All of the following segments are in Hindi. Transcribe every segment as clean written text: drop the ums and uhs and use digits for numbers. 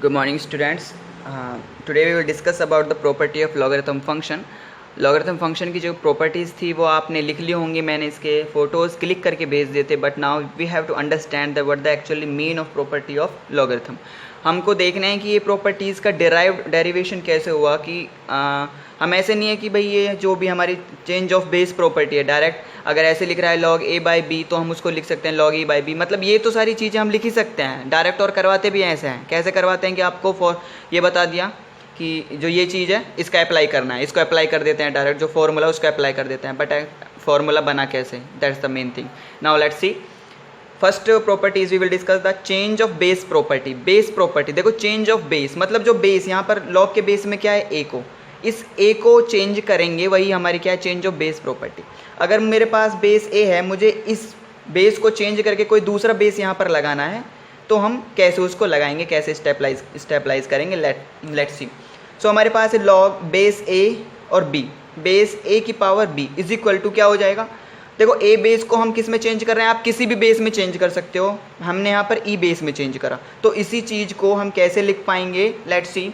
Good morning, students. Today we will discuss about the property of logarithm function. Logarithm function की जो प्रॉपर्टीज़ थी वो आपने लिख ली होंगी, मैंने इसके फ़ोटोज़ क्लिक करके भेज देते, but now we have to understand the what the actually mean of property of logarithm. हमको देखना है कि ये प्रॉपर्टीज़ का डेरिवेशन कैसे हुआ. कि हम ऐसे नहीं है कि भाई ये जो भी हमारी चेंज ऑफ बेस प्रॉपर्टी है डायरेक्ट अगर ऐसे लिख रहा है log a बाई बी तो हम उसको लिख सकते हैं log e बाई बी. मतलब ये तो सारी चीज़ें हम लिख ही सकते हैं डायरेक्ट, और करवाते भी ऐसे हैं. कैसे करवाते हैं कि आपको फॉर ये बता दिया कि जो ये चीज़ है इसका अप्लाई करना है, इसको अप्लाई कर देते हैं डायरेक्ट, जो फॉर्मूला उसका अप्लाई कर देते हैं. बट फॉर्मूला बना कैसे, that's the main thing. Now let's see. First properties we will discuss the change of base property. Base property देखो, चेंज ऑफ बेस मतलब जो बेस यहाँ पर लॉग के बेस में क्या है, ए को, इस ए को चेंज करेंगे, वही हमारी क्या है, चेंज ऑफ बेस प्रॉपर्टी. अगर मेरे पास बेस ए है, मुझे इस बेस को चेंज करके कोई दूसरा बेस यहाँ पर लगाना है, तो हम कैसे उसको लगाएंगे, कैसे स्टेपलाइज करेंगे. Let's see. सो हमारे पास है लॉग बेस ए और बी, बेस ए की power B is equal to क्या हो जाएगा. देखो ए बेस को हम किस में चेंज कर रहे हैं, आप किसी भी बेस में चेंज कर सकते हो, हमने यहाँ पर ई बेस में चेंज करा, तो इसी चीज़ को हम कैसे लिख पाएंगे. Let's see.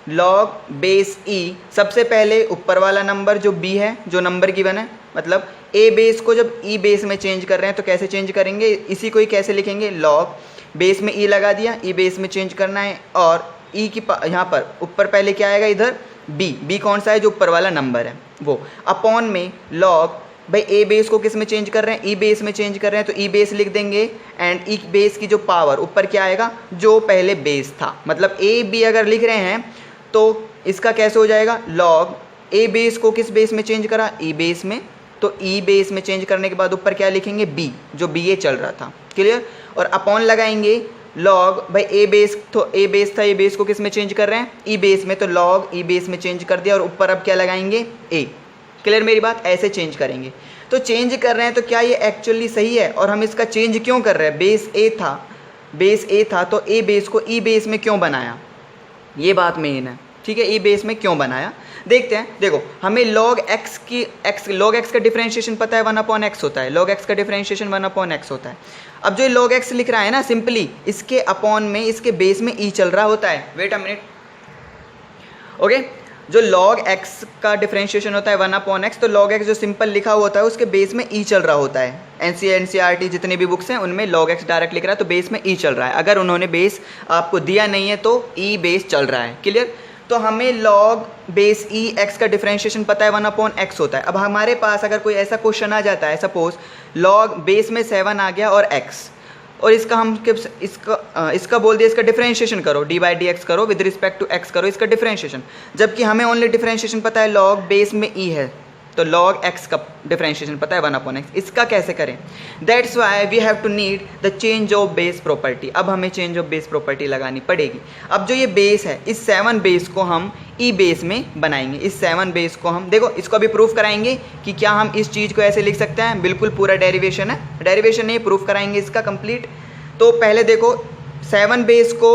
लॉग बेस ई, सबसे पहले ऊपर वाला नंबर जो बी है, जो नंबर गिवन है, मतलब ए बेस को जब ई बेस में चेंज कर रहे हैं तो कैसे चेंज करेंगे, इसी को ही कैसे लिखेंगे, लॉग बेस में ई लगा दिया, ई बेस में चेंज करना है, और ई की यहाँ पर ऊपर पहले क्या आएगा, इधर बी, बी कौन सा है, जो ऊपर वाला नंबर है वो, अपॉन में लॉग, भाई ए बेस को किस में चेंज कर रहे हैं, ई बेस में चेंज कर रहे हैं, तो ई बेस लिख देंगे, एंड ई बेस की जो पावर ऊपर क्या आएगा, जो पहले बेस था. मतलब ए बी अगर लिख रहे हैं तो इसका कैसे हो जाएगा, लॉग ए बेस को किस बेस में चेंज करा, ई बेस में, तो ई बेस में चेंज करने के बाद ऊपर क्या लिखेंगे, बी, जो बी ए चल रहा था. क्लियर. और अपॉन लगाएंगे लॉग, भाई ए बेस, तो ए बेस था, ए बेस को किस में चेंज कर रहे हैं, ई बेस में, तो लॉग ई बेस में चेंज कर दिया, और ऊपर अब क्या लगाएंगे, ए. क्लियर मेरी बात. ऐसे चेंज करेंगे. तो चेंज कर रहे हैं तो क्या ये एक्चुअली सही है, और हम इसका चेंज क्यों कर रहे हैं, बेस ए था तो ए बेस को ई बेस में क्यों बनाया, ये बात मेन है. ठीक है, ई बेस में क्यों बनाया देखते हैं. देखो हमें log x का डिफरेंशिएशन पता है, 1/x होता है. log x का डिफरेंशिएशन 1/x होता है. अब जो log x लिख रहा है ना, सिंपली इसके अपॉन में, इसके बेस में ई चल रहा होता है. Wait a minute. ओके, जो log x का डिफरेंशिएशन होता है 1/x, तो log x जो सिंपल लिखा होता है उसके बेस में ई चल रहा होता है. NCERT जितने भी बुक्स हैं उनमें log x डायरेक्ट लिख रहा है तो बेस में ई चल रहा है. अगर उन्होंने बेस आपको दिया नहीं है तो ई बेस चल रहा है. क्लियर. तो हमें log बेस ई एक्स का डिफरेंशिएशन पता है, 1/x होता है. अब हमारे पास अगर कोई ऐसा क्वेश्चन आ जाता है, सपोज log बेस में 7 आ गया और x, और इसका हम इसका बोल दिया, इसका डिफरेंशिएशन करो, डी बाई डी एक्स करो, विद रिस्पेक्ट टू एक्स करो इसका डिफरेंशिएशन, जबकि हमें ओनली डिफरेंशिएशन पता है log बेस में ई है, तो log x का डिफरेंशिएशन पता है 1/x. इसका कैसे करें, that's why we have to need the change of base property. अब हमें चेंज ऑफ बेस प्रॉपर्टी लगानी पड़ेगी. अब जो ये बेस है, इस 7 बेस को हम ई बेस में बनाएंगे. इस 7 बेस को हम, देखो इसको अभी प्रूफ कराएंगे कि क्या हम इस चीज़ को ऐसे लिख सकते हैं. बिल्कुल पूरा डेरिवेशन है, डेरिवेशन नहीं, प्रूफ कराएंगे इसका कंप्लीट. तो पहले देखो 7 बेस को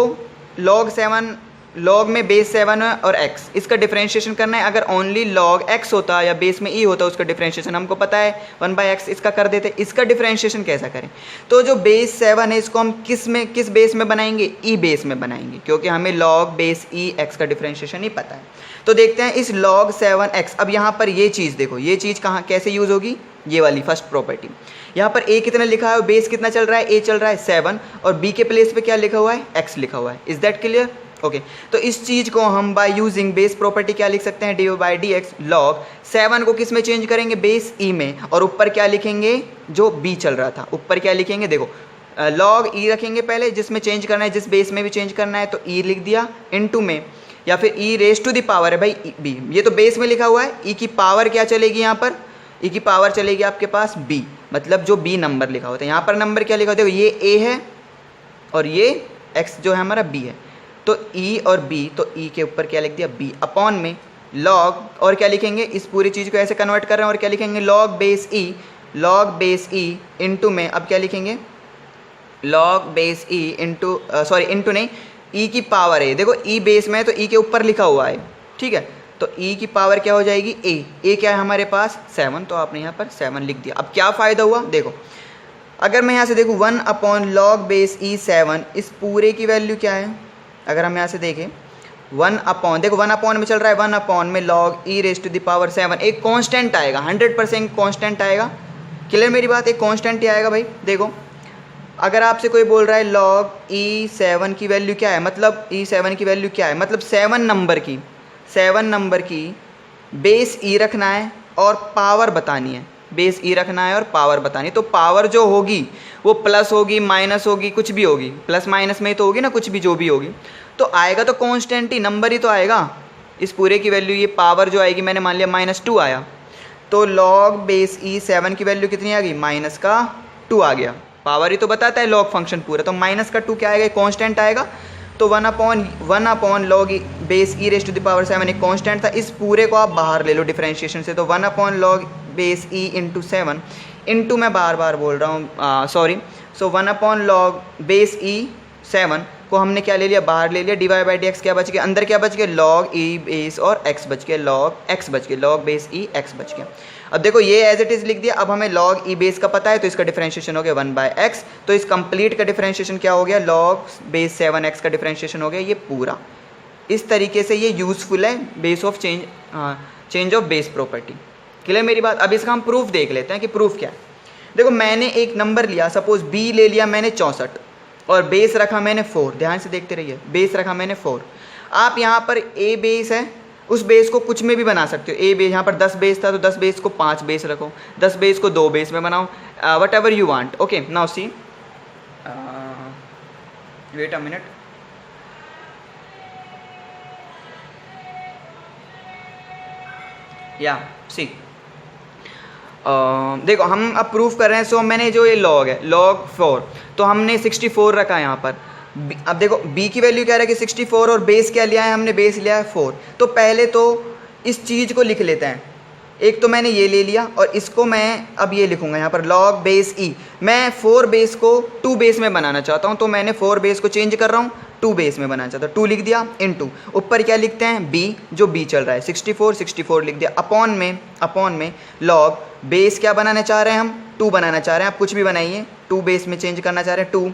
log में बेस 7 है और x, इसका डिफरेंशिएशन करना है. अगर ओनली log x होता या बेस में e होता, उसका डिफरेंशिएशन हमको पता है 1/x, इसका कर देते. इसका डिफरेंशिएशन कैसा करें, तो जो बेस 7 है इसको हम किस बेस में बनाएंगे, e बेस में बनाएंगे, क्योंकि हमें log बेस e x का डिफरेंशिएशन ही पता है. तो देखते हैं इस log 7x. अब यहाँ पर ये चीज़ देखो, ये चीज़ कहाँ कैसे यूज़ होगी, ये वाली फर्स्ट प्रॉपर्टी. यहाँ पर a कितना लिखा है, बेस कितना चल रहा है, a चल रहा है 7, और b के प्लेस पे क्या लिखा हुआ है, x लिखा हुआ है. Is that clear. ओके, तो इस चीज़ को हम बाय यूजिंग बेस प्रॉपर्टी क्या लिख सकते हैं, D by D x. log 7 को किस में चेंज करेंगे, बेस ई में, और ऊपर क्या लिखेंगे, जो b चल रहा था, ऊपर क्या लिखेंगे, देखो log e रखेंगे पहले, जिसमें चेंज करना है, जिस बेस में भी चेंज करना है, तो e लिख दिया, इनटू में, या फिर e raise to the power है भाई b, ये तो बेस में लिखा हुआ है. e की पावर क्या चलेगी, यहाँ पर e की पावर चलेगी आपके पास b, मतलब जो b नंबर लिखा होता है. यहाँ पर नंबर क्या लिखा होता है, ये a है और ये x जो है हमारा b है, तो e और b, तो e के ऊपर क्या लिख दिया, b, अपॉन में log, और क्या लिखेंगे, इस पूरी चीज़ को ऐसे कन्वर्ट कर रहे हैं, और क्या लिखेंगे, log बेस e इंटू में, अब क्या लिखेंगे, log base e into, sorry into नहीं, e की पावर है. देखो e बेस में है तो e के ऊपर लिखा हुआ है. ठीक है, तो e की पावर क्या हो जाएगी, a क्या है हमारे पास 7, तो आपने यहाँ पर 7 लिख दिया. अब क्या फ़ायदा हुआ, देखो अगर मैं यहाँ से देखूँ 1/log बेस e 7, इस पूरे की वैल्यू क्या है, अगर हम यहाँ से देखें 1 अपॉन, देखो 1 अपॉन में चल रहा है, 1 अपॉन में log e raise to the power 7, एक कांस्टेंट आएगा, 100% कांस्टेंट आएगा। क्लियर मेरी बात, एक कांस्टेंट ही आएगा भाई। देखो अगर आपसे कोई बोल रहा है log e7 की वैल्यू क्या है, मतलब e7 की वैल्यू क्या है, मतलब 7 नंबर की बेस e रखना है और पावर बतानी है, बेस ई रखना है और पावर बतानी। तो पावर जो होगी वो प्लस होगी, माइनस होगी, कुछ भी होगी, प्लस माइनस में ही तो होगी ना, कुछ भी जो भी होगी, तो आएगा तो कांस्टेंट ही, नंबर ही तो आएगा। इस पूरे की वैल्यू, ये पावर जो आएगी, मैंने मान लिया -2 आया, तो log बेस ई 7 की वैल्यू कितनी आ गई, -2 आ गया। पावर ही तो बताता है log फंक्शन पूरा, तो -2 क्या आएगा, कांस्टेंट आएगा। तो 1 upon log base e raise to the power 7 एक कांस्टेंट था। इस पूरे को आप बाहर ले लो डिफरेंशिएशन से, तो 1 upon log base E into 7 into, मैं बार बार बोल रहा हूँ सॉरी, सो 1 अपॉन log बेस ई 7 को हमने क्या ले लिया, बाहर ले लिया, डिवाइड बाई डी एक्स क्या बच गया, अंदर क्या बच गया, log ई बेस और x बच गया, log x बच गया, log बेस ई x बच गया। अब देखो ये एज इट इज़ लिख दिया। अब हमें log ई बेस का पता है, तो इसका डिफरेंशिएशन हो गया 1/x, तो इस कंप्लीट का डिफरेंशिएशन क्या हो गया, log बेस 7x का डिफरेंशिएशन हो गया ये पूरा। इस तरीके से ये यूज़फुल है base of change of base property. Clear मेरी बात। अब इसका हम प्रूफ देख लेते हैं कि प्रूफ क्या है। देखो मैंने एक नंबर लिया, सपोज b ले लिया मैंने 64 और बेस रखा मैंने 4, ध्यान से देखते रहिए, बेस रखा मैंने 4। आप यहाँ पर a बेस है, उस बेस को कुछ में भी बना सकते हो। ए बेस, यहाँ पर 10 बेस था तो 10 बेस को 5 बेस रखो, 10 बेस को 2 बेस में बनाओ, whatever you want. Okay now see, wait a minute, या सी, देखो हम अब प्रूफ कर रहे हैं। सो मैंने जो ये log है, log 4, तो हमने 64 रखा है यहाँ पर। अब देखो b की वैल्यू क्या रखी 64 और बेस क्या लिया है हमने, बेस लिया है 4। तो पहले तो इस चीज़ को लिख लेते हैं। एक तो मैंने ये ले लिया और इसको मैं अब ये लिखूंगा यहाँ पर log बेस e। मैं 4 बेस को 2 बेस में बनाना चाहता हूँ, तो मैंने 4 बेस को चेंज कर रहा हूँ, 2 बेस में बनाना चाहता हूँ, 2 लिख दिया, इनटू ऊपर क्या लिखते हैं b, जो b चल रहा है 64 लिख दिया, अपॉन में log बेस क्या बनाना चाह रहे हैं हम, 2 बनाना चाह रहे हैं। आप कुछ भी बनाइए, 2 बेस में चेंज करना चाह रहे हैं 2,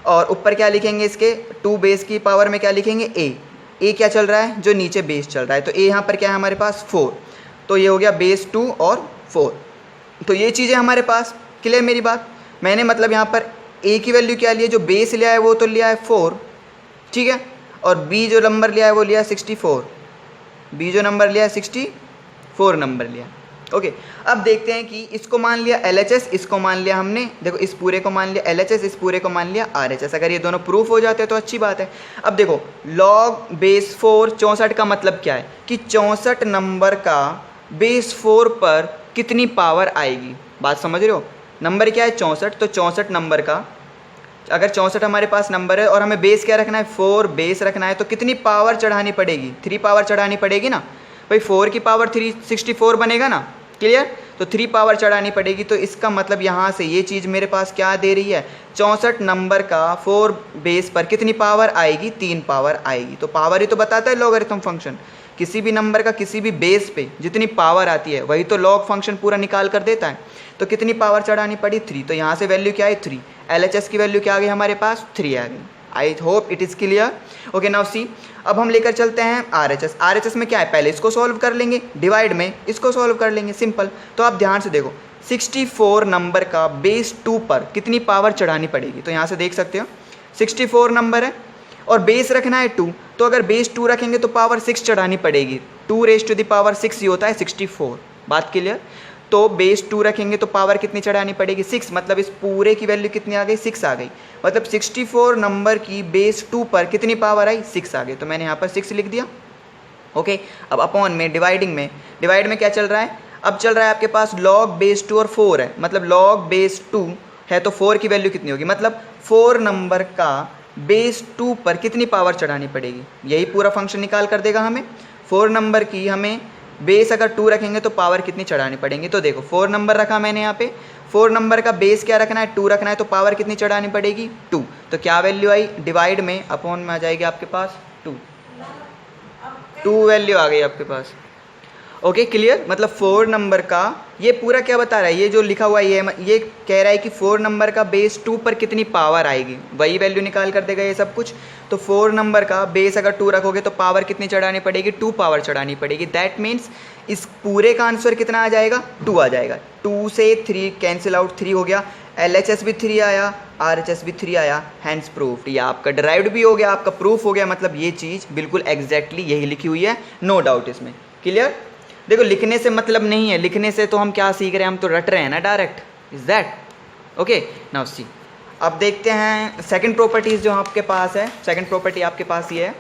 और ऊपर क्या लिखेंगे इसके, 2 बेस की पावर में क्या लिखेंगे a क्या चल रहा है, जो नीचे बेस चल रहा है, तो a यहाँ पर क्या है हमारे पास 4, तो ये हो गया बेस 2 और 4। तो ये चीज़ें हमारे पास। क्लियर मेरी बात। मैंने मतलब यहाँ पर a की वैल्यू क्या ली है, जो बेस लिया है वो तो लिया है 4, ठीक है, और b जो नंबर लिया है वो लिया 64, b जो नंबर लिया है 64 नंबर लिया। ओके अब देखते हैं कि इसको मान लिया LHS, इसको मान लिया हमने, देखो इस पूरे को मान लिया LHS, इस पूरे को मान लिया RHS। अगर ये दोनों प्रूफ हो जाते हैं तो अच्छी बात है। अब देखो log बेस 4 64 का मतलब क्या है कि 64 नंबर का बेस 4 पर कितनी पावर आएगी, बात समझ रहे हो। नंबर क्या है 64, तो 64 नंबर का, अगर 64 हमारे पास नंबर है और हमें बेस क्या रखना है 4 बेस रखना है, तो कितनी पावर चढ़ानी पड़ेगी, 3 पावर चढ़ानी पड़ेगी ना भाई, 4 की पावर 3 64 बनेगा ना। क्लियर, तो 3 पावर चढ़ानी पड़ेगी। तो इसका मतलब यहाँ से ये चीज़ मेरे पास क्या दे रही है, 64 नंबर का 4 बेस पर कितनी पावर आएगी, 3 पावर आएगी। तो पावर ही तो बताता है लॉगरिथम फंक्शन, किसी भी नंबर का किसी भी बेस पे जितनी पावर आती है वही तो लॉग फंक्शन पूरा निकाल कर देता है। तो कितनी पावर चढ़ानी पड़ी 3, तो यहाँ से वैल्यू क्या है 3, LHS की वैल्यू क्या आ गई हमारे पास 3 आ गई। I hope it is clear. Okay now सी, अब हम लेकर चलते हैं RHS। RHS में क्या है, पहले इसको सॉल्व कर लेंगे, डिवाइड में इसको सॉल्व कर लेंगे, सिंपल। तो आप ध्यान से देखो 64 नंबर का बेस 2 पर कितनी पावर चढ़ानी पड़ेगी, तो यहाँ से देख सकते हो 64 नंबर है और बेस रखना है 2, तो अगर बेस 2 रखेंगे तो पावर 6 चढ़ानी पड़ेगी, 2 रेज़ टू द पावर 6 ही होता है 64, बात क्लियर। तो बेस 2 रखेंगे तो पावर कितनी चढ़ानी पड़ेगी 6, मतलब इस पूरे की वैल्यू कितनी आ गई 6 आ गई, मतलब 64 नंबर की बेस 2 पर कितनी पावर आई 6 आ गई, तो मैंने यहाँ पर 6 लिख दिया। ओके अब अपॉन में, डिवाइड में क्या चल रहा है, अब चल रहा है आपके पास log बेस 2 और 4 है, मतलब log बेस 2 है तो 4 की वैल्यू कितनी होगी, मतलब 4 नंबर का बेस 2 पर कितनी पावर चढ़ानी पड़ेगी, यही पूरा फंक्शन निकाल कर देगा हमें। 4 नंबर की हमें बेस अगर 2 रखेंगे तो पावर कितनी चढ़ानी पड़ेंगी, तो देखो 4 नंबर रखा मैंने यहाँ पे, 4 नंबर का बेस क्या रखना है 2 रखना है, तो पावर कितनी चढ़ानी पड़ेगी 2, तो क्या वैल्यू आई, डिवाइड में अपॉन में आ जाएगी आपके पास 2 वैल्यू आ गई आपके पास। Okay clear. मतलब 4 नंबर का ये पूरा क्या बता रहा है, ये जो लिखा हुआ है ये कह रहा है कि 4 नंबर का बेस 2 पर कितनी पावर आएगी, वही वैल्यू निकाल कर देगा ये सब कुछ। तो 4 नंबर का बेस अगर 2 रखोगे तो पावर कितनी चढ़ानी पड़ेगी, 2 पावर चढ़ानी पड़ेगी। दैट मीन्स इस पूरे का आंसर कितना आ जाएगा, 2 आ जाएगा। 2 से 3 कैंसिल आउट, 3 हो गया। LHS भी 3 आया, RHS भी 3 आया, हैंड्स प्रूफ्ड। ये आपका डिराइव्ड भी हो गया, आपका प्रूफ हो गया। मतलब ये चीज़ बिल्कुल एग्जैक्टली यही लिखी हुई है, नो डाउट इसमें। क्लियर। देखो लिखने से मतलब नहीं है, लिखने से तो हम क्या सीख रहे हैं, हम तो रट रहे हैं ना direct. Is that okay. Now सी, अब देखते हैं सेकंड प्रॉपर्टीज जो आपके पास है। सेकंड प्रॉपर्टी आपके पास ये है,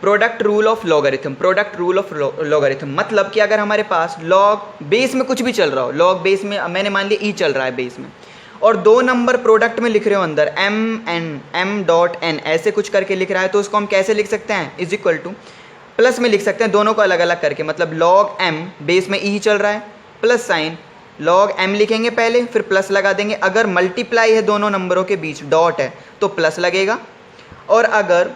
product rule of logarithm. Product rule of logarithm मतलब कि अगर हमारे पास लॉग बेस में कुछ भी चल रहा हो, लॉग बेस में मैंने मान लिया ई चल रहा है बेस में, और 2 नंबर प्रोडक्ट में लिख रहे हो अंदर m.n ऐसे कुछ करके लिख रहा है, तो उसको हम कैसे लिख सकते हैं, इज इक्वल टू प्लस में लिख सकते हैं दोनों को अलग अलग करके। मतलब लॉग m बेस में ई चल रहा है, प्लस साइन लॉग m लिखेंगे पहले, फिर प्लस लगा देंगे। अगर मल्टीप्लाई है दोनों नंबरों के बीच, डॉट है, तो प्लस लगेगा, और अगर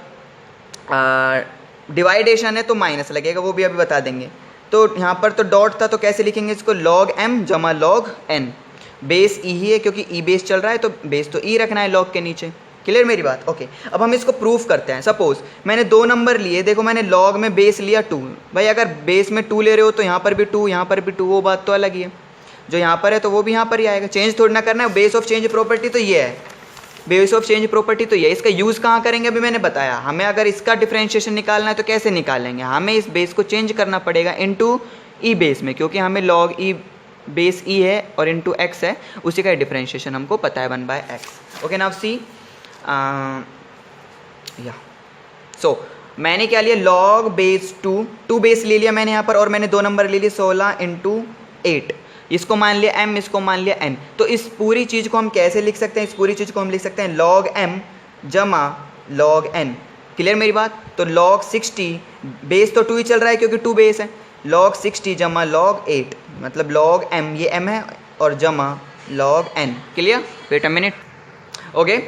डिवाइडेशन है तो माइनस लगेगा, वो भी अभी बता देंगे। तो यहाँ पर तो डॉट था, तो कैसे लिखेंगे इसको, लॉग m जमा लॉग n। बेस ई ही है क्योंकि ई बेस चल रहा है, तो बेस तो ई रखना है लॉग के नीचे। क्लियर मेरी बात। ओके अब हम इसको प्रूफ करते हैं। सपोज मैंने 2 नंबर लिए, देखो मैंने लॉग में बेस लिया 2। भाई अगर बेस में 2 ले रहे हो तो यहाँ पर भी 2, यहाँ पर भी 2, वो बात तो अलग ही है। जो यहाँ पर है तो वो भी यहाँ पर ही आएगा, चेंज थोड़ी ना करना है। बेस ऑफ चेंज प्रॉपर्टी तो ये है, बेस ऑफ चेंज प्रॉपर्टी तो ये। इसका यूज़ कहाँ करेंगे अभी मैंने बताया। हमें अगर इसका डिफरेंशिएशन निकालना है तो कैसे निकालेंगे, हमें इस बेस को चेंज करना पड़ेगा इनटू ई बेस में, क्योंकि हमें लॉग ई बेस ई है और इनटू एक्स है, उसी का डिफरेंशिएशन हमको पता है 1/x। ओके नाउ सी या सो मैंने क्या लिया, लॉग बेस 2 बेस ले लिया मैंने यहाँ पर, और मैंने 2 नंबर ले लिए 16 × 8। इसको मान लिया m, इसको मान लिया n। तो इस पूरी चीज़ को हम कैसे लिख सकते हैं, इस पूरी चीज़ को हम लिख सकते हैं log m जमा log n। क्लियर मेरी बात। तो log 60 बेस तो 2 ही चल रहा है क्योंकि 2 बेस है, log 60 जमा log 8, मतलब log m, ये m है, और जमा log n। Clear. Wait a minute. Okay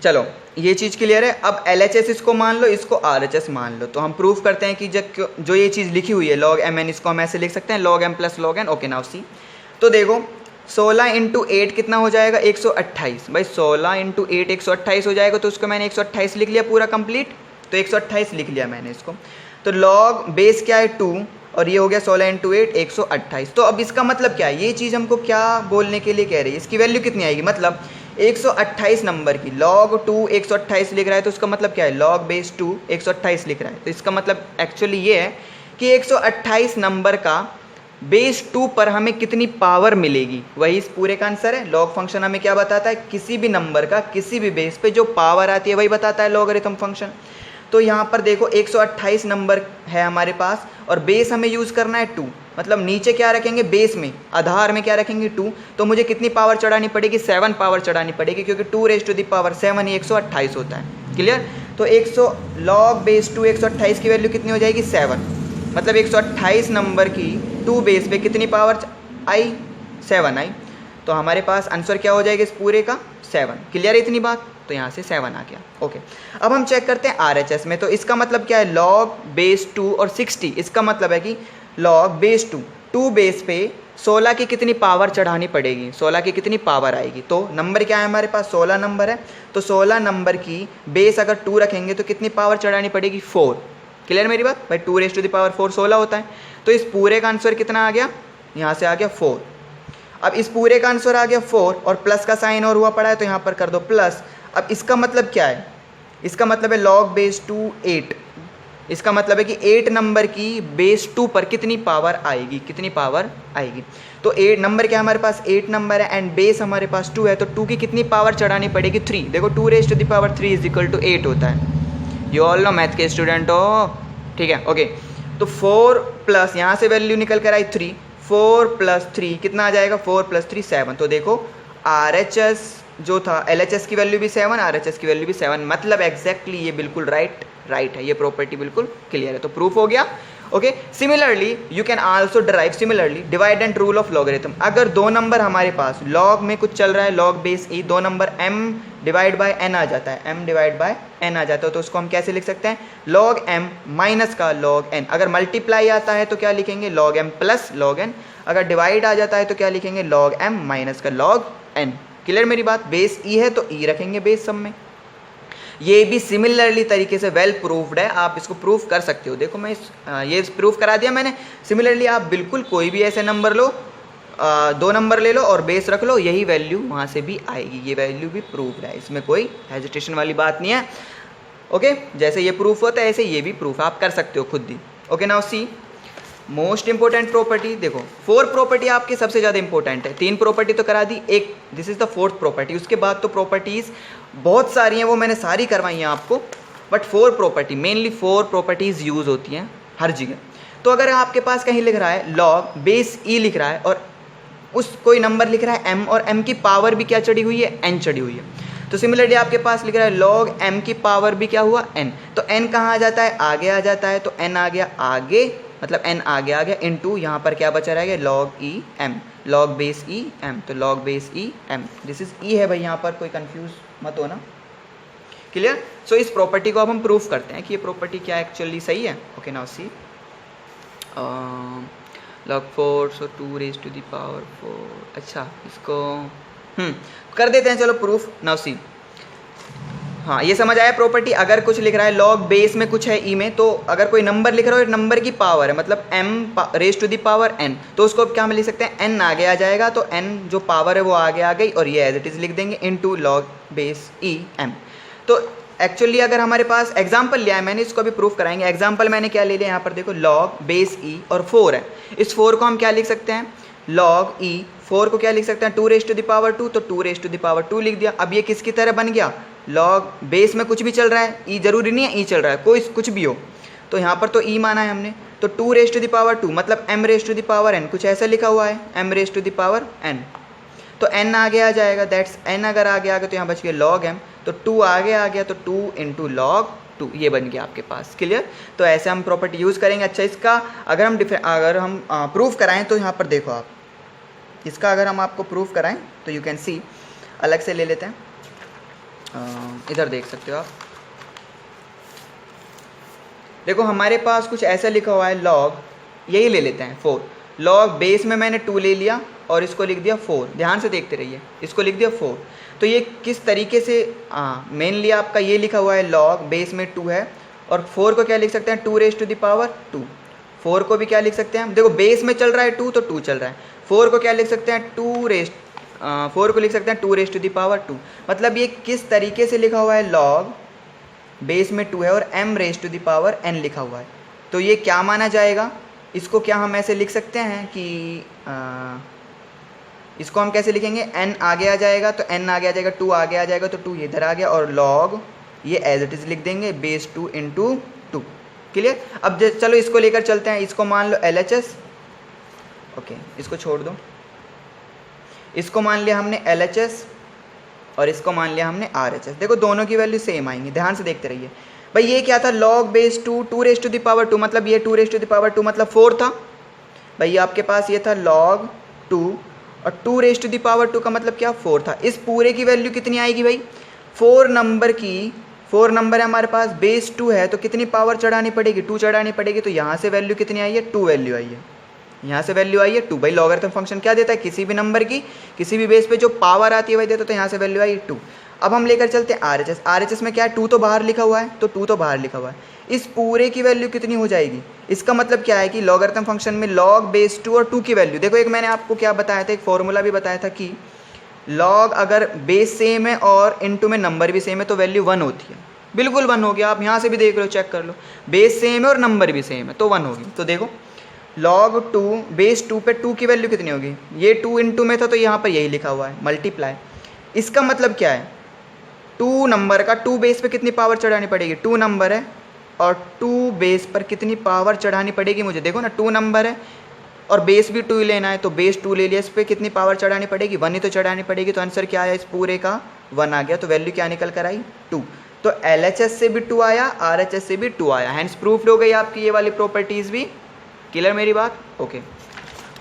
चलो ये चीज़ क्लियर है। अब LHS इसको मान लो, इसको RHS मान लो, तो हम प्रूफ करते हैं कि जो ये चीज़ लिखी हुई है log mn, इसको हम ऐसे लिख सकते हैं log m plus log n। Okay now सी, तो देखो 16 × 8 कितना हो जाएगा, 128। भाई 16 × 8 128 हो जाएगा, तो उसको मैंने 128 लिख लिया पूरा कंप्लीट। तो 128 लिख लिया मैंने इसको। तो log बेस क्या है 2, और ये हो गया 16 × 8 128। तो अब इसका मतलब क्या है, ये चीज़ हमको क्या बोलने के लिए कह रही है, इसकी वैल्यू कितनी आएगी, मतलब 128 नंबर की log 2 128 लिख रहा है, तो उसका मतलब क्या है, log बेस 2 128 लिख रहा है। तो इसका मतलब एक्चुअली ये है कि 128 नंबर का बेस 2 पर हमें कितनी पावर मिलेगी, वही इस पूरे का आंसर है। लॉग फंक्शन हमें क्या बताता है, किसी भी नंबर का किसी भी बेस पे जो पावर आती है वही बताता है लॉगरिथम फंक्शन। तो यहाँ पर देखो 128 नंबर है हमारे पास, और बेस हमें यूज़ करना है 2, मतलब नीचे क्या रखेंगे, बेस में आधार में क्या रखेंगे 2। तो मुझे कितनी पावर चढ़ानी पड़ेगी, 7 पावर चढ़ानी पड़ेगी, क्योंकि 2⁻7 ही 128 होता है। क्लियर। तो 100 log बेस 2 128 की वैल्यू कितनी हो जाएगी, 7। मतलब 128 नंबर की 2 बेस पे कितनी पावर आई, 7 आई। तो हमारे पास आंसर क्या हो जाएगा इस पूरे का, 7। क्लियर है इतनी बात। तो यहाँ से 7 आ गया। ओके अब हम चेक करते हैं RHS में। तो इसका मतलब क्या है, log बेस 2 और 60, इसका मतलब है कि log बेस 2 बेस पे 16 की कितनी पावर चढ़ानी पड़ेगी, 16 की कितनी पावर आएगी। तो नंबर क्या है हमारे पास, 16 नंबर है। तो 16 नंबर की बेस अगर 2 रखेंगे तो कितनी पावर चढ़ानी पड़ेगी, 4। क्लियर मेरी बात। भाई 2⁻4 16 होता है। तो इस पूरे का आंसर कितना आ गया, यहाँ से आ गया 4। अब इस पूरे का आंसर आ गया 4, और प्लस का साइन और हुआ पड़ा है, तो यहाँ पर कर दो प्लस। अब इसका मतलब क्या है, इसका मतलब है log बेस 2 8। इसका मतलब है कि 8 नंबर की बेस 2 पर कितनी पावर आएगी, कितनी पावर आएगी। तो 8 नंबर क्या हमारे पास, 8 नंबर है, एंड बेस हमारे पास 2 है, तो 2 की कितनी पावर चढ़ानी पड़ेगी, 3। देखो 2⁻3 = 8 होता है। यू ऑल नो मैथ के स्टूडेंट हो, ठीक है। ओके तो 4 प्लस यहाँ से वैल्यू निकल कर आई 3, 4 + 3 कितना आ जाएगा, 4 + 3 7। तो देखो RHS जो था, LHS की वैल्यू भी 7, RHS की वैल्यू भी 7, मतलब एग्जैक्टली ये बिल्कुल राइट है, ये प्रॉपर्टी बिल्कुल क्लियर है। तो प्रूफ हो गया। Okay, similarly you can also derive similarly divide rule of logarithm. अगर दो नंबर हमारे पास लॉग में कुछ चल रहा है, लॉग बेस ई, दो number m divide by n आ जाता है, m डिवाइड बाय n आ जाता है, तो उसको हम कैसे लिख सकते हैं, log m माइनस का log n। अगर मल्टीप्लाई आता है तो क्या लिखेंगे, log m plus log n। अगर डिवाइड आ जाता है तो क्या लिखेंगे, log m माइनस का log n। क्लियर मेरी बात, बेस ई है तो ई रखेंगे बेस सब में। ये भी सिमिलरली तरीके से वेल प्रूव्ड है, आप इसको प्रूव कर सकते हो। देखो मैं ये प्रूव करा दिया मैंने। सिमिलरली आप बिल्कुल कोई भी ऐसे नंबर लो, दो नंबर ले लो और बेस रख लो, यही वैल्यू वहाँ से भी आएगी। ये वैल्यू भी प्रूव्ड है, इसमें कोई हेजिटेशन वाली बात नहीं है। ओके, जैसे ये प्रूफ होता है ऐसे ये भी प्रूफ आप कर सकते हो खुद ही। Okay, now see most important property. देखो 4 प्रॉपर्टी आपकी सबसे ज़्यादा इंपॉर्टेंट है, 3 प्रॉपर्टी तो करा दी, एक this is the 4th property. उसके बाद तो प्रॉपर्टीज़ बहुत सारी हैं, वो मैंने सारी करवाई हैं आपको, but 4 property mainly 4 properties use होती हैं हर जगह। तो अगर आपके पास कहीं लिख रहा है लॉग बेस ई लिख रहा है और उस कोई नंबर लिख रहा है m और m की पावर भी क्या चढ़ी हुई है, n चढ़ी हुई है। तो सिमिलरली आपके पास लिख रहा है log m की पावर भी क्या हुआ, n। तो n कहाँ आ जाता है, आगे आ जाता है, तो n आ गया आगे, मतलब n आगे आ गया इनटू यहाँ पर क्या बचा रहेगा, log e m, log base e m, तो log base e m, this is e है भाई, यहाँ पर कोई कंफ्यूज मत होना। क्लियर। सो इस प्रॉपर्टी को अब हम प्रूफ करते हैं कि ये प्रॉपर्टी क्या एक्चुअली सही है। Okay, now see log 4 so 2 raise to the power 4। अच्छा, इसको कर देते हैं, चलो प्रूफ। नाउ सी, हाँ ये समझ आया प्रॉपर्टी। अगर कुछ लिख रहा है लॉग बेस में कुछ है ई में, तो अगर कोई नंबर लिख रहा हो, नंबर की पावर है मतलब m raise to the power n, तो उसको क्या हम लिख सकते हैं, n आगे आ जाएगा, तो n जो पावर है वो आगे आ गई और ये एज इट इज़ लिख देंगे इनटू लॉग बेस ई m। तो एक्चुअली अगर हमारे पास एग्जाम्पल लिया है मैंने, इसको भी प्रूफ कराएंगे। एग्जाम्पल मैंने क्या ले लिया यहाँ पर देखो, लॉग बेस ई और 4 है, इस 4 को हम क्या लिख सकते हैं, लॉग ई 4 को क्या लिख सकते हैं, 2 रेज टू द पावर 2, तो 2 रेज टू द पावर 2 लिख दिया। अब ये किसकी तरह बन गया, लॉग बेस में कुछ भी चल रहा है, ई जरूरी नहीं है ई चल रहा है, कोई कुछ भी हो, तो यहाँ पर तो ई माना है हमने, तो 2 रेज टू द पावर 2 मतलब m raise to the power n, कुछ ऐसा लिखा हुआ है m raise to the power n, तो n आगे आ जाएगा, दैट्स n अगर आगे आ गया तो यहाँ बच गया log m, तो 2 आगे आ गया तो 2 इंटू लॉग 2, ये बन गया आपके पास। क्लियर। तो ऐसे हम प्रॉपर्टी यूज़ करेंगे। अच्छा, इसका अगर हम प्रूफ कराएं तो यहाँ पर देखो आप, इसका अगर हम आपको प्रूफ कराएं तो यू कैन सी, अलग से ले लेते हैं, इधर देख सकते हो आप। देखो हमारे पास कुछ ऐसा लिखा हुआ है लॉग, यही ले लेते हैं 4, लॉग बेस में मैंने 2 ले लिया और इसको लिख दिया 4, ध्यान से देखते रहिए, इसको लिख दिया 4। तो ये किस तरीके से, मेनली आपका ये लिखा हुआ है लॉग बेस में 2 है और 4 को क्या लिख सकते हैं, 2 रेज टू द पावर 2, 4 को भी क्या लिख सकते हैं, देखो बेस में चल रहा है 2 तो 2 चल रहा है, 4 को क्या लिख सकते हैं, 4 को लिख सकते हैं 2 रेज टू द पावर 2। मतलब ये किस तरीके से लिखा हुआ है, लॉग बेस में 2 है और m raise to the power n लिखा हुआ है, तो ये क्या माना जाएगा, इसको क्या हम ऐसे लिख सकते हैं कि इसको हम कैसे लिखेंगे, n आगे आ जाएगा तो n आगे आ जाएगा, 2 आगे आ जाएगा तो 2 इधर आ गया और log ये एज इट इज़ लिख देंगे बेस 2 इंटू 2। क्लियर। अब चलो इसको लेकर चलते हैं, इसको मान लो LHS, ओके इसको छोड़ दो, इसको मान लिया हमने LHS और इसको मान लिया हमने RHS। देखो दोनों की वैल्यू सेम आएंगी, ध्यान से देखते रहिए। भाई ये क्या था, log base 2, 2 raise to the power 2, मतलब ये 2 रेज टू द पावर 2 मतलब 4 था। भाई ये आपके पास ये था log 2 और 2 रेज टू द पावर 2 का मतलब क्या, 4 था। इस पूरे की वैल्यू कितनी आएगी भाई, 4 नंबर की, 4 नंबर है हमारे पास, बेस 2 है तो कितनी पावर चढ़ानी पड़ेगी, 2 चढ़ानी पड़ेगी। तो यहाँ से वैल्यू कितनी आई है, 2 वैल्यू आई है, यहाँ से वैल्यू आई है 2। भाई लॉगरिथम फंक्शन क्या देता है, किसी भी नंबर की किसी भी बेस पे जो पावर आती है वही देता है, तो यहाँ से वैल्यू आई 2। अब हम लेकर चलते हैं RHS। RHS में क्या है, 2 तो बाहर लिखा हुआ है, तो 2 तो बाहर लिखा हुआ है, इस पूरे की वैल्यू कितनी हो जाएगी। इसका मतलब क्या है कि लॉगरिथम फंक्शन में log बेस 2 और 2 की वैल्यू, देखो एक मैंने आपको क्या बताया था, एक फॉर्मूला भी बताया था कि log अगर बेस सेम है और इनटू में नंबर भी सेम है तो वैल्यू 1 होती है। बिल्कुल 1 हो गया, आप यहाँ से भी देख लो, चेक कर लो, बेस सेम है और नंबर भी सेम है तो 1 होगी। तो देखो log 2 बेस 2 पे 2 की वैल्यू कितनी होगी, ये 2 इंटू में था तो यहाँ पर यही लिखा हुआ है मल्टीप्लाई। इसका मतलब क्या है, 2 नंबर का 2 बेस पे कितनी पावर चढ़ानी पड़ेगी, 2 नंबर है और 2 बेस पर कितनी पावर चढ़ानी पड़ेगी मुझे, देखो ना 2 नंबर है और बेस भी 2 ही लेना है, तो बेस 2 ले लिया, इस पर कितनी पावर चढ़ानी पड़ेगी, 1 ही तो चढ़ानी पड़ेगी। तो आंसर क्या आया, इस पूरे का 1 आ गया, तो वैल्यू क्या निकल कर आई, 2। तो LHS से भी 2 आया, RHS से भी 2 आया, हैंस प्रूफ हो गई आपकी ये वाली प्रॉपर्टीज़ भी। क्लियर मेरी बात? ओके,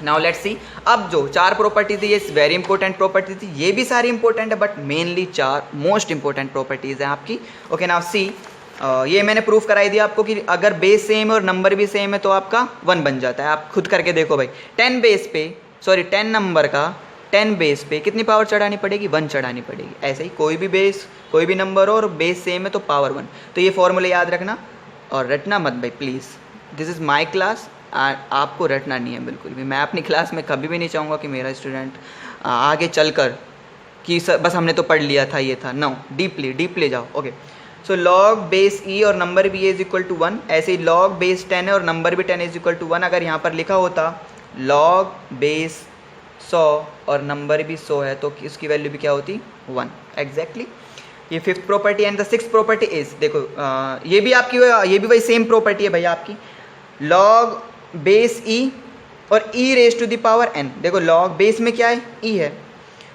नाउ लेट्स सी। अब जो 4 प्रॉपर्टी थी ये वेरी इंपॉर्टेंट प्रॉपर्टी थी, ये भी सारी इंपॉर्टेंट है but mainly 4 most important properties हैं आपकी। ओके, नाउ सी, ये मैंने प्रूफ कराई दिया आपको कि अगर बेस सेम है और नंबर भी सेम है तो आपका 1 बन जाता है। आप खुद करके देखो भाई, 10 नंबर का 10 बेस पे कितनी पावर चढ़ानी पड़ेगी? 1 चढ़ानी पड़ेगी। ऐसे ही कोई भी बेस, कोई भी नंबर हो और बेस सेम है तो पावर 1। तो ये फॉर्मूला याद रखना और रटना मत भाई please, this is my class, आपको रटना नहीं है बिल्कुल भी। मैं अपनी क्लास में कभी भी नहीं चाहूँगा कि मेरा स्टूडेंट आगे चल कर कि बस हमने तो पढ़ लिया था ये था, नो, डीपली जाओ। Okay, so log base e और नंबर भी इज इक्वल टू 1, ऐसे ही लॉग बेस 10 है और नंबर भी 10 इज इक्वल टू 1। अगर यहाँ पर लिखा होता लॉग बेस 100 और नंबर भी 100 है तो इसकी वैल्यू भी क्या होती? 1 एग्जैक्टली। ये 5th property and the 6th property is, देखो ये भी आपकी, ये भी वही सेम प्रॉपर्टी है भैया आपकी, लॉग बेस ई और e raise to the power n। देखो लॉग बेस में क्या है? ई है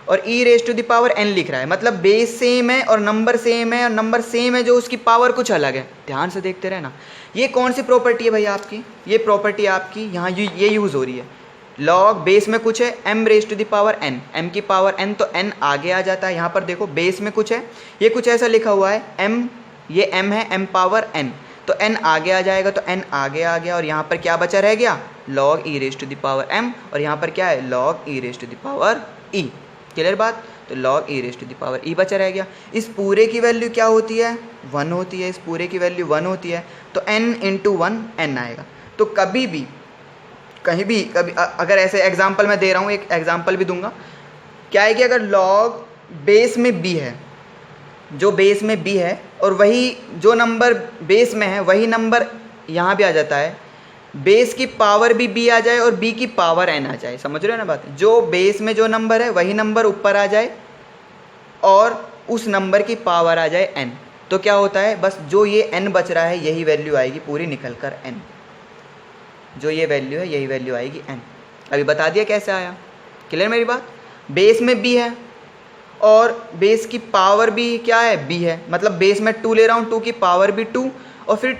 और e raise to the power n लिख रहा है, मतलब बेस सेम है और नंबर सेम है, और नंबर सेम है जो उसकी पावर कुछ अलग है। ध्यान से देखते रहना, ये कौन सी प्रॉपर्टी है भैया आपकी? ये प्रॉपर्टी आपकी यहाँ ये यूज़ हो रही है। लॉग बेस में कुछ है m raise to the power n, m की पावर n तो n आगे आ जाता है। यहाँ पर देखो बेस में कुछ है, ये कुछ ऐसा लिखा हुआ है m, ये m है, m पावर n तो n आगे आ जाएगा, तो n आगे आ गया और यहाँ पर क्या बचा रह गया? log e raise to the power m, और यहाँ पर क्या है? log e raise to the power e। Clear बात? तो log e raise to the power e बचा रह गया। इस पूरे की वैल्यू क्या होती है? 1 होती है। इस पूरे की वैल्यू 1 होती है तो n इंटू 1 n आएगा। तो कभी भी कभी अगर ऐसे एग्जाम्पल मैं दे रहा हूँ, एक एग्जाम्पल भी दूंगा, क्या है कि अगर लॉग बेस में b है, जो बेस में b है और वही जो नंबर बेस में है वही नंबर यहाँ भी आ जाता है, बेस की पावर भी b आ जाए और b की पावर n आ जाए, समझ रहे हो ना बात? जो बेस में जो नंबर है वही नंबर ऊपर आ जाए और उस नंबर की पावर आ जाए n, तो क्या होता है? बस जो ये n बच रहा है यही वैल्यू आएगी पूरी निकल कर n, जो ये वैल्यू है यही वैल्यू आएगी n। अभी बता दिया कैसे आया? क्लियर मेरी बात? बेस में b है और बेस की पावर भी क्या है? b है, मतलब बेस में 2 ले रहा हूँ, 2 की पावर भी 2 और फिर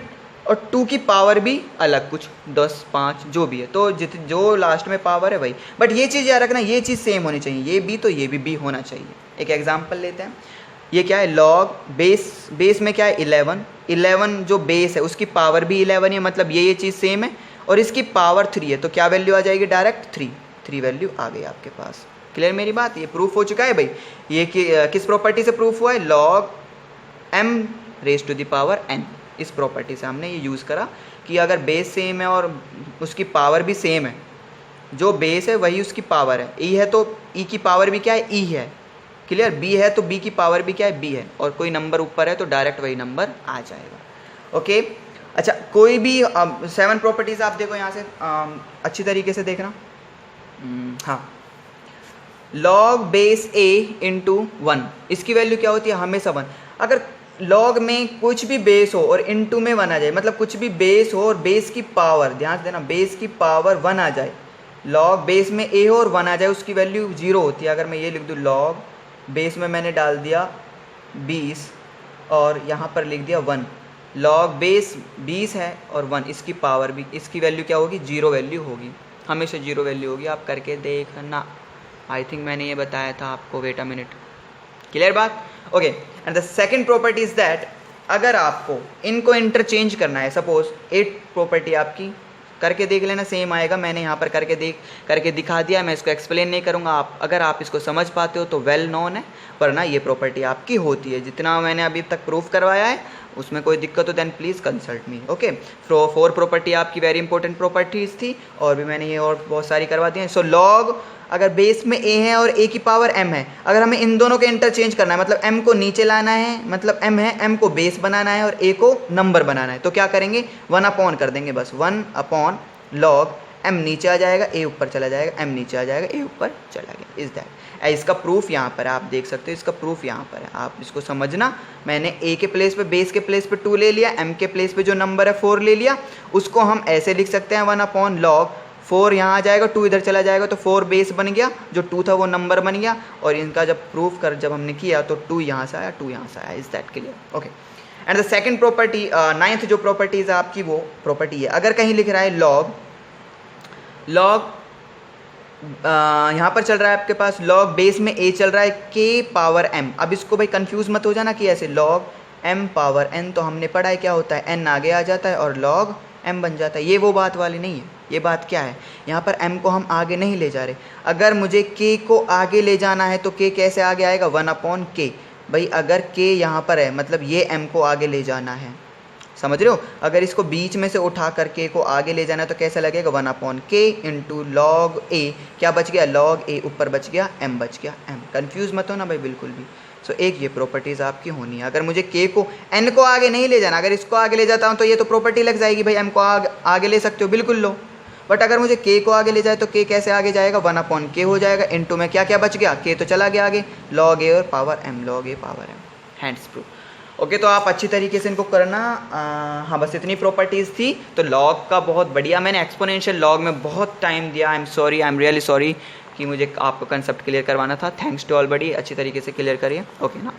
2 की पावर भी अलग कुछ 10 5 जो भी है, तो जो लास्ट में पावर है वही। बट ये चीज़ याद रखना, ये चीज़ सेम होनी चाहिए, ये b तो ये भी b होना चाहिए। एक एग्जांपल लेते हैं, ये क्या है? लॉग बेस में क्या है? 11 जो बेस है उसकी पावर भी 11 है, मतलब ये चीज़ सेम है और इसकी पावर 3 है, तो क्या वैल्यू आ जाएगी? डायरेक्ट 3 वैल्यू आ गई आपके पास। क्लियर मेरी बात? ये प्रूफ हो चुका है भाई। ये किस प्रॉपर्टी से प्रूफ हुआ है? Log m raise to the power n, इस प्रॉपर्टी से हमने ये यूज़ करा कि अगर बेस सेम है और उसकी पावर भी सेम है, जो बेस है वही उसकी पावर है, e है तो e की पावर भी क्या है? e है। क्लियर? b है तो b की पावर भी क्या है? b है, और कोई नंबर ऊपर है तो डायरेक्ट वही नंबर आ जाएगा। ओके, अच्छा, कोई भी 7 प्रॉपर्टीज़ आप देखो यहाँ से अच्छी तरीके से देखना। हाँ, लॉग बेस a इंटू 1, इसकी वैल्यू क्या होती है? हमेशा 1। अगर लॉग में कुछ भी बेस हो और इंटू में 1 आ जाए, मतलब कुछ भी बेस हो और बेस की पावर, ध्यान से देना, बेस की पावर 1 आ जाए, लॉग बेस में a हो और 1 आ जाए, उसकी वैल्यू 0 होती है। अगर मैं ये लिख दूँ, लॉग बेस में मैंने डाल दिया 20 और यहाँ पर लिख दिया 1, लॉग बेस 20 है और 1, इसकी पावर भी, इसकी वैल्यू क्या होगी? 0 वैल्यू होगी, हमेशा 0 वैल्यू होगी। आप करके देखना, आई थिंक मैंने ये बताया था आपको, वेट अ मिनट। क्लियर बात? Okay, and the second property is that अगर आपको इनको इंटरचेंज करना है, सपोज 8 प्रॉपर्टी आपकी, करके देख लेना, सेम आएगा। मैंने यहाँ पर करके दिखा दिया, मैं इसको एक्सप्लेन नहीं करूँगा। अगर आप इसको समझ पाते हो तो वेल नोन है, वरना ये प्रॉपर्टी आपकी होती है। जितना मैंने अभी तक प्रूफ करवाया है उसमें कोई दिक्कत हो then please consult me. Okay, 4 property आपकी वेरी इंपॉर्टेंट प्रॉपर्टीज़ थी और भी मैंने ये और बहुत सारी करवा दी हैं। सो लॉग अगर बेस में a है और a की पावर m है, अगर हमें इन दोनों को इंटरचेंज करना है, मतलब m को नीचे लाना है, मतलब m है, m को बेस बनाना है और a को नंबर बनाना है, तो क्या करेंगे? 1 अपॉन कर देंगे, बस 1 अपॉन लॉग m नीचे आ जाएगा, a ऊपर चला जाएगा, m नीचे आ जाएगा, a ऊपर चला गया। Is that? इसका प्रूफ यहाँ पर है, आप देख सकते हो, इसका प्रूफ यहाँ पर है, आप इसको समझना। मैंने a के प्लेस पे, बेस के प्लेस पे 2 ले लिया, m के प्लेस पे जो नंबर है 4 ले लिया, उसको हम ऐसे लिख सकते हैं 1 अपॉन लॉग 4 यहाँ आ जाएगा, 2 इधर चला जाएगा, तो 4 बेस बन गया, जो 2 था वो नंबर बन गया, और इनका जब प्रूफ जब हमने किया तो 2 यहाँ से आया, 2 यहाँ से आया। Is that clear? Okay, and the second property, ninth जो प्रॉपर्टीज है आपकी वो प्रॉपर्टी है, अगर कहीं लिख रहा है लॉग, यहाँ पर चल रहा है आपके पास लॉग बेस में a चल रहा है k पावर m। अब इसको भाई कंफ्यूज मत हो जाना कि ऐसे लॉग m पावर n, तो हमने पढ़ा है क्या होता है, n आगे आ जाता है और लॉग m बन जाता है। ये वो बात वाली नहीं है। ये बात क्या है, यहाँ पर m को हम आगे नहीं ले जा रहे। अगर मुझे k को आगे ले जाना है तो k कैसे आगे आएगा, 1/k। भाई अगर k यहाँ पर है मतलब ये m को आगे ले जाना है, समझ रहे हो। अगर इसको बीच में से उठा कर k को आगे ले जाना है तो कैसे लगेगा, 1/k इंटू लॉग a। क्या बच गया, लॉग a, ऊपर बच गया m, बच गया m। कंफ्यूज मत हो ना भाई बिल्कुल भी। सो एक ये प्रॉपर्टीज़ आपकी होनी है। अगर मुझे k को n को आगे नहीं ले जाना, अगर इसको आगे ले जाता हूँ तो ये तो प्रॉपर्टी लग जाएगी भाई, m को आगे ले सकते हो, बिल्कुल लो। बट अगर मुझे k को आगे ले जाए तो k कैसे आगे जाएगा, 1/k हो जाएगा इंटू में क्या क्या बच गया, k तो चला गया आगे, लॉग a और power m, log a power m। Hands proof. Okay तो आप अच्छी तरीके से इनको करना। हाँ बस इतनी प्रॉपर्टीज़ थी। तो लॉग का बहुत बढ़िया, मैंने एक्सपोनेंशियल लॉग में बहुत टाइम दिया। I am sorry, I am really sorry कि मुझे आपको कंसेप्ट क्लियर करवाना था। थैंक्स टू ऑल बडी, अच्छी तरीके से क्लियर करिए। ओके ना।